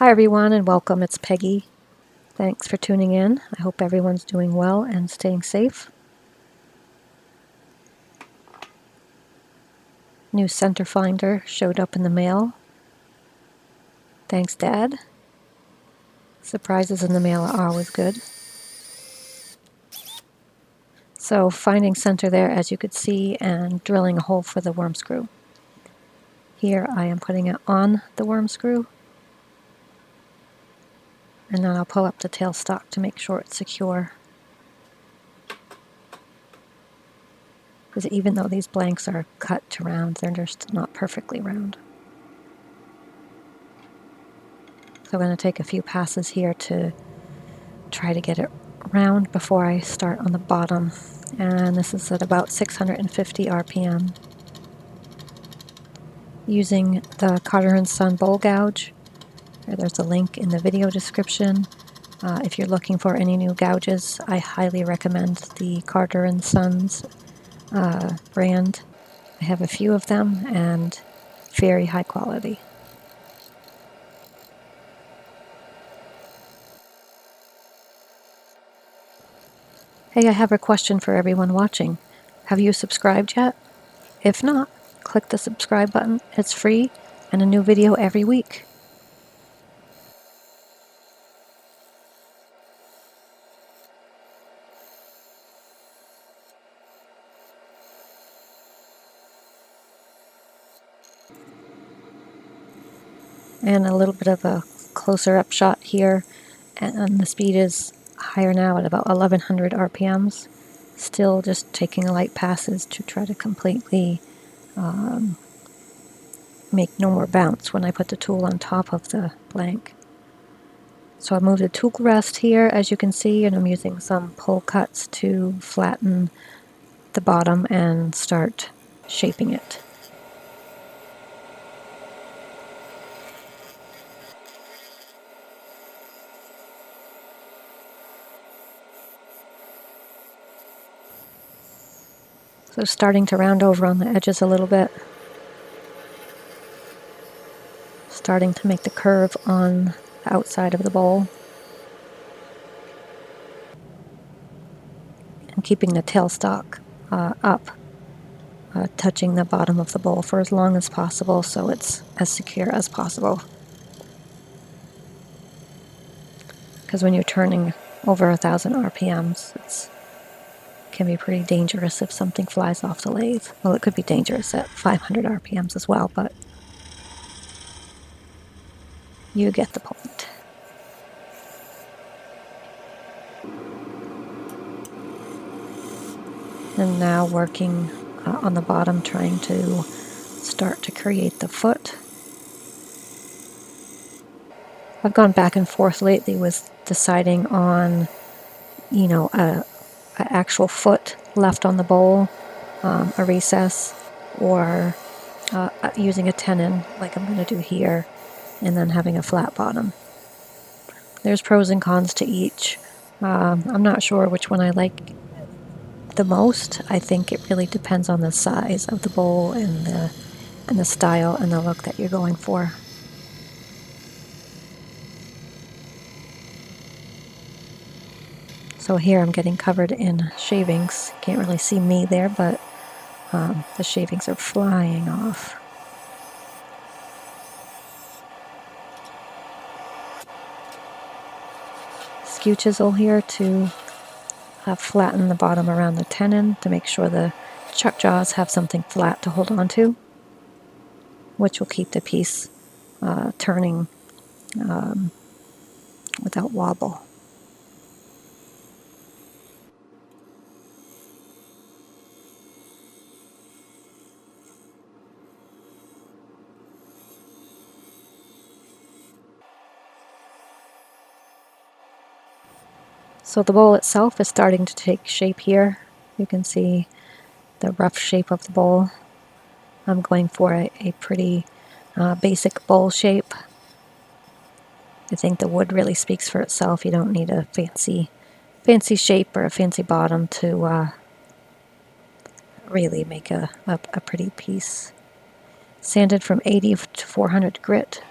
Hi everyone and welcome, it's Peggy. Thanks for tuning in. I hope everyone's doing well and staying safe. New center finder showed up in the mail. Thanks, Dad. Surprises in the mail are always good. So finding center there, as you could see, and drilling a hole for the worm screw. Here I am putting it on the worm screw, and then I'll pull up the tailstock to make sure it's secure. Because even though these blanks are cut to round, they're just not perfectly round. So I'm going to take a few passes here to try to get it round before I start on the bottom. And this is at about 650 RPM. Using the Carter & Son bowl gouge. There's a link in the video description. If you're looking for any new gouges, I highly recommend the Carter & Sons brand. I have a few of them and very high quality. Hey, I have a question for everyone watching. Have you subscribed yet? If not, click the subscribe button. It's free and a new video every week. And a little bit of a closer up shot here, and the speed is higher now at about 1100 RPMs. Still just taking light passes to try to completely make no more bounce when I put the tool on top of the blank. So I moved the tool rest here, as you can see, and I'm using some pull cuts to flatten the bottom and start shaping it. So starting to round over on the edges a little bit. Starting to make the curve on the outside of the bowl. And keeping the tailstock up, touching the bottom of the bowl for as long as possible so it's as secure as possible. Because when you're turning over 1000 RPMs, it can be pretty dangerous if something flies off the lathe. Well, it could be dangerous at 500 RPMs as well, but you get the point. And now working on the bottom, trying to start to create the foot. I've gone back and forth lately with deciding on, you know, a actual foot left on the bowl, a recess, or using a tenon like I'm going to do here, and then having a flat bottom. There's pros and cons to each. I'm not sure which one I like the most. I think it really depends on the size of the bowl and the style and the look that you're going for. So here I'm getting covered in shavings. Can't really see me there, but the shavings are flying off. Skew chisel here to flatten the bottom around the tenon to make sure the chuck jaws have something flat to hold on to, which will keep the piece turning without wobble. So the bowl itself is starting to take shape here. You can see the rough shape of the bowl. I'm going for a pretty basic bowl shape. I think the wood really speaks for itself. You don't need a fancy shape or a fancy bottom to really make a pretty piece. Sanded from 80 to 400 grit.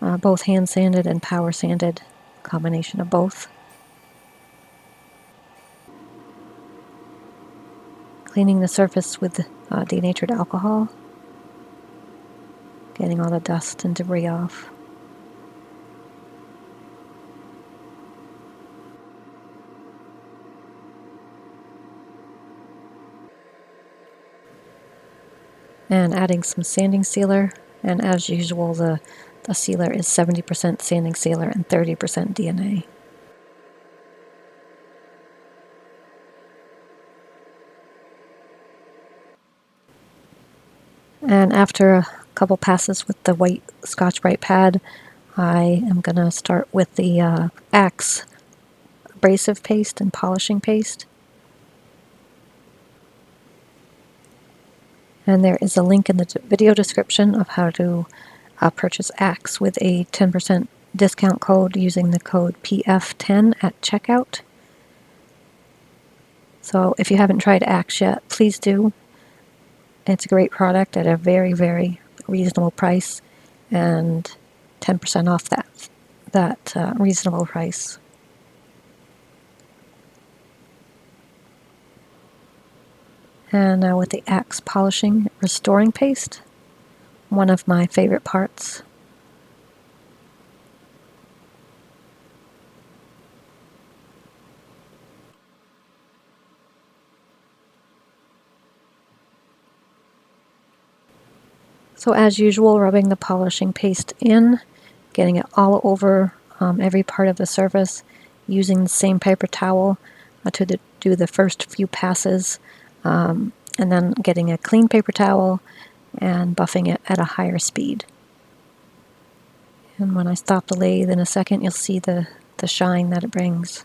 both hand sanded and power sanded, combination of both. Cleaning the surface with denatured alcohol, getting all the dust and debris off. And adding some sanding sealer, and as usual the sealer is 70% sanding sealer and 30% DNA. And after a couple passes with the white Scotch-Brite pad, I am going to start with the Axe abrasive paste and polishing paste. And there is a link in the video description of how to purchase Axe with a 10% discount code using the code PF10 at checkout. So if you haven't tried Axe yet, please do. It's a great product at a very, very reasonable price, and 10% off that reasonable price. And now with the Axe polishing restoring paste, one of my favorite parts. So as usual, rubbing the polishing paste in, getting it all over every part of the surface, using the same paper towel to do the first few passes, and then getting a clean paper towel and buffing it at a higher speed. And when I stop the lathe in a second, you'll see the shine that it brings.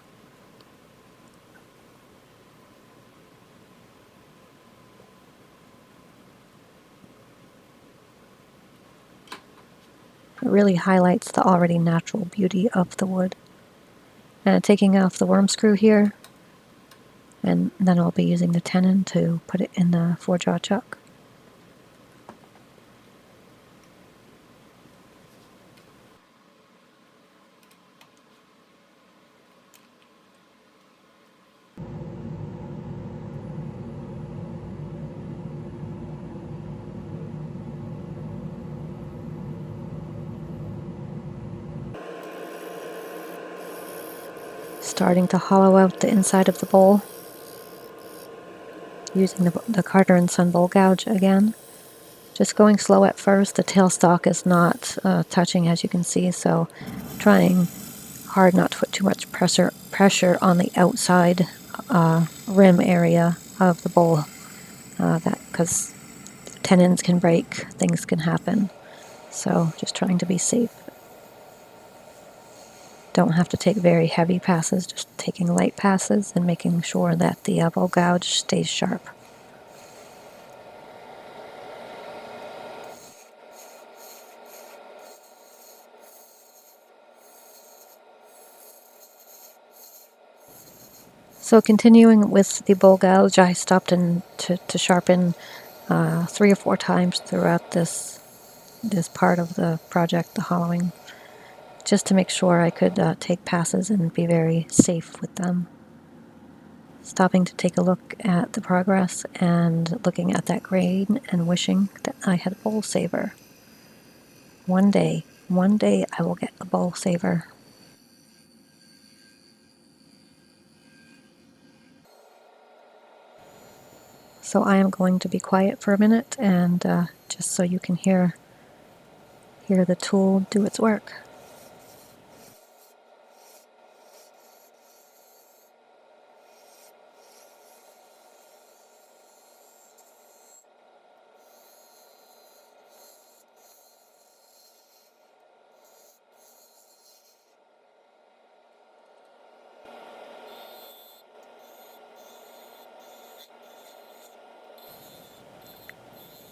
It really highlights the already natural beauty of the wood. And taking off the worm screw here, and then I'll be using the tenon to put it in the 4-jaw chuck. Starting to hollow out the inside of the bowl, using the Carter and Son bowl gouge again. Just going slow at first. The tailstock is not touching, as you can see, so trying hard not to put too much pressure on the outside rim area of the bowl, because tenons can break, things can happen. So just trying to be safe. Don't have to take very heavy passes, just taking light passes and making sure that the bowl gouge stays sharp. So continuing with the bowl gouge, I stopped in to sharpen 3 or 4 times throughout this part of the project, the hollowing, just to make sure I could take passes and be very safe with them. Stopping to take a look at the progress and looking at that grain and wishing that I had a bowl saver. One day I will get a bowl saver. So I am going to be quiet for a minute, and just so you can hear the tool do its work.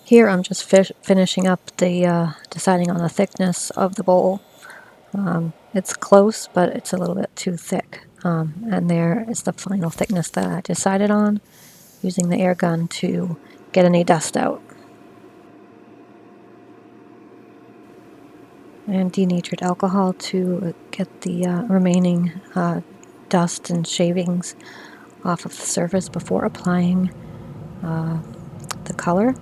Here I'm just finishing up the deciding on the thickness of the bowl. It's close, but it's a little bit too thick. And there is the final thickness that I decided on, using the air gun to get any dust out. and denatured alcohol to get the remaining dust and shavings off of the surface before applying the color.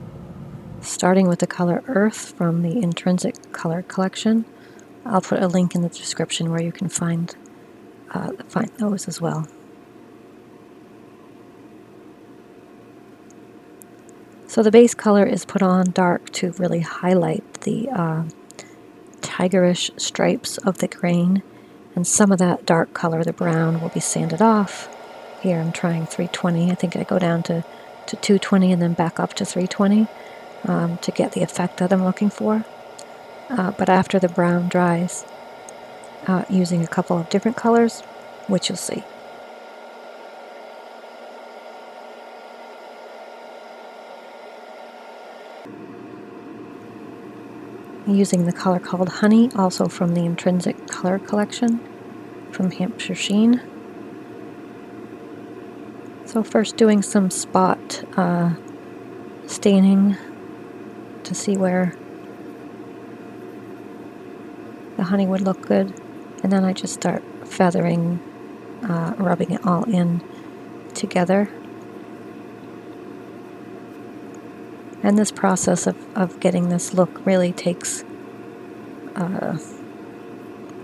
Starting with the color Earth from the Intrinsic Color Collection. I'll put a link in the description where you can find those as well. So the base color is put on dark to really highlight the tigerish stripes of the grain, and some of that dark color, the brown, will be sanded off. Here I'm trying 320. I think I go down to 220 and then back up to 320 to get the effect that I'm looking for. But after the brown dries, using a couple of different colors, which you'll see. Using the color called Honey, also from the Intrinsic Color Collection from Hampshire Sheen. So first doing some spot staining to see where the honey would look good, and then I just start feathering, rubbing it all in together. And this process of getting this look really takes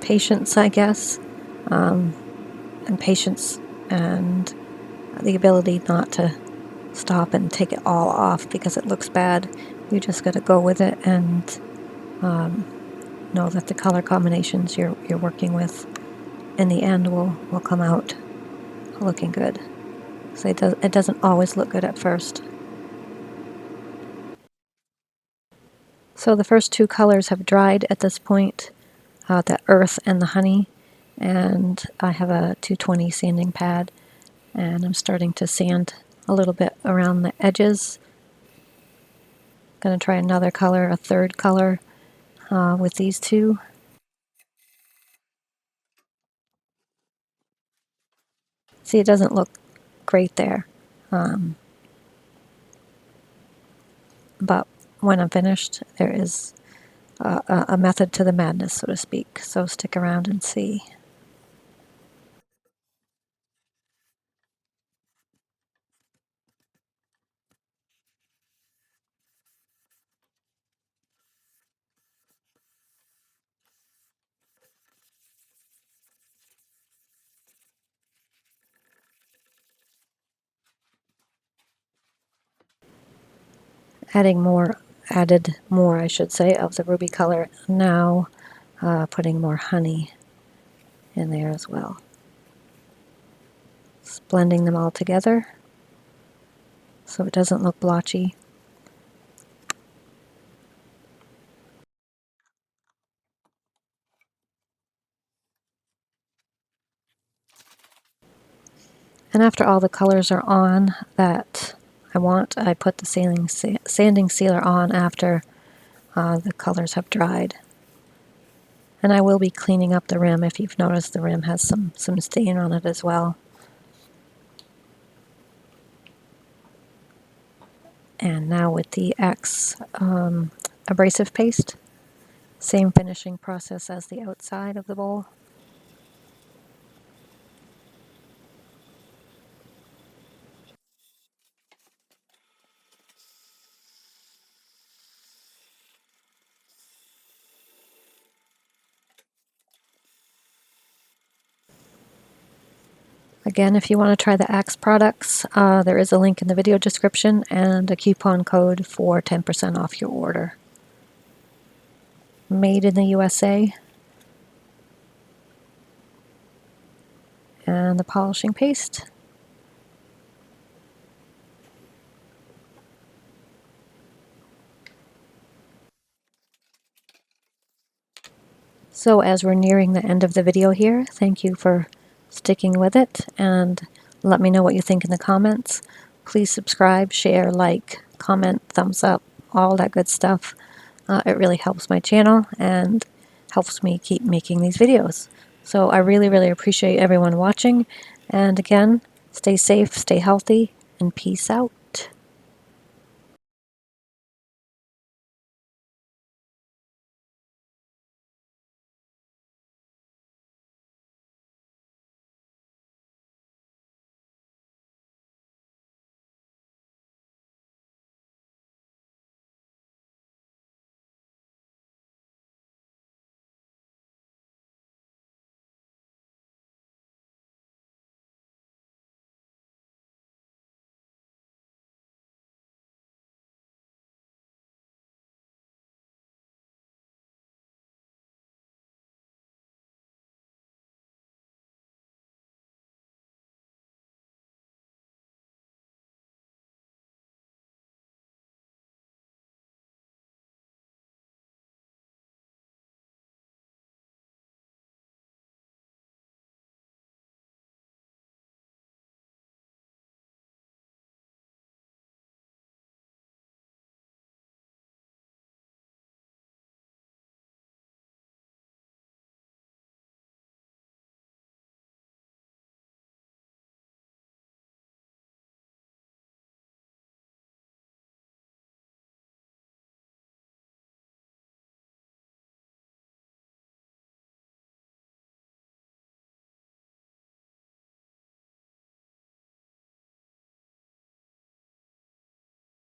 patience, I guess, and patience and the ability not to stop and take it all off because it looks bad. You just got to go with it and know that the color combinations you're working with in the end will come out looking good. So it doesn't always look good at first. So the first two colors have dried at this point, the earth and the honey, and I have a 220 sanding pad, and I'm starting to sand a little bit around the edges. Going to try another color, a third color, with these two. See, it doesn't look great there, but when I'm finished, there is a method to the madness, so to speak, so stick around and see. Added more, I should say, of the ruby color. Now putting more honey in there as well. Just blending them all together so it doesn't look blotchy. And after all the colors are on that I want, I put the sanding sealer on after the colors have dried. And I will be cleaning up the rim. If you've noticed, the rim has some stain on it as well. And now with the X abrasive paste, same finishing process as the outside of the bowl. Again, if you want to try the Axe products, there is a link in the video description and a coupon code for 10% off your order. Made in the USA. And the polishing paste. So as we're nearing the end of the video here, thank you for sticking with it, and let me know what you think in the comments. Please subscribe, share, like, comment, thumbs up, all that good stuff. It really helps my channel and helps me keep making these videos. So I really, really appreciate everyone watching, and again, stay safe, stay healthy, and peace out.